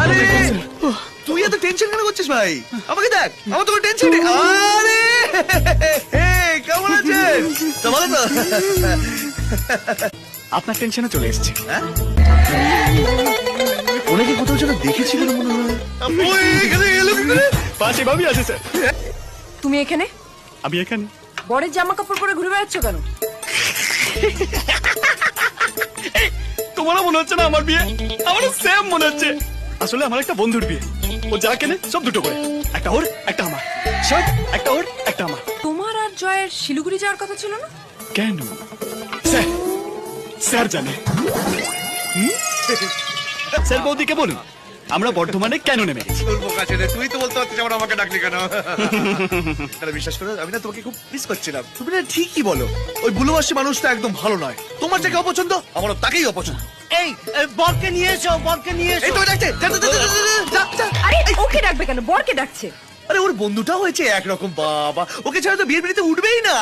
আরে তুই এত টেনশন কেন করছিস ভাই? আমাকে দেখ, আমার তো টেনশন নেই। আরে কেমন আছেন? তো ভালো তো? আপনার টেনশনে চলে এসেছে। ওনাকে কোথাও যেন দেখেছি বলে মনে হয়। ওই এখানে এলো কি করে? পাশে ভাবি আছে স্যার। তুমি এখানে আমি এখানে। বরের জামা কাপড় পরে ঘুরে বেড়াচ্ছ কেন? তোমারও মনে হচ্ছে না আমার বিয়ে? আমারও সেম মনে হচ্ছে। আসলে আমার একটা বন্ধুর বিয়ে, ও যা কেনে সব দুটো করে, একটা ওর একটা আমার। শার্ট একটা ওর একটা আমার। তোমার আর জয়ের শিলিগুড়ি যাওয়ার কথা ছিল না? কেন? স্যার স্যার জানে। স্যার বৌদিকে বলুন আমরা বর্ধমানে কেন নেমে গেছি। তোর বোকা ছেলে, তুই তো বলতে পারছিস আমার আমাকে ডাকলি কেন? তাহলে বিশ্বাস করো, আমি না তোমাকে খুব মিস করছিলাম। তুমি না ঠিকই বলো, ওই বুলোবাসী মানুষটা একদম ভালো নয়। তোমার যাকে অপছন্দ, আমারও তাকেই অপছন্দ। এই বরকে নিয়ে এসো, বরকে নিয়ে এই এসো। তো ডাকছে, যা, যা, যা, যা, যা, যা, যা। আরে ওকে ডাকবে কেন? বরকে ডাকছে। আরে ওর বন্ধুটাও হয়েছে একরকম। বাবা, ওকে ছাড়া তো বিয়ের বিড়িতে উঠবেই না।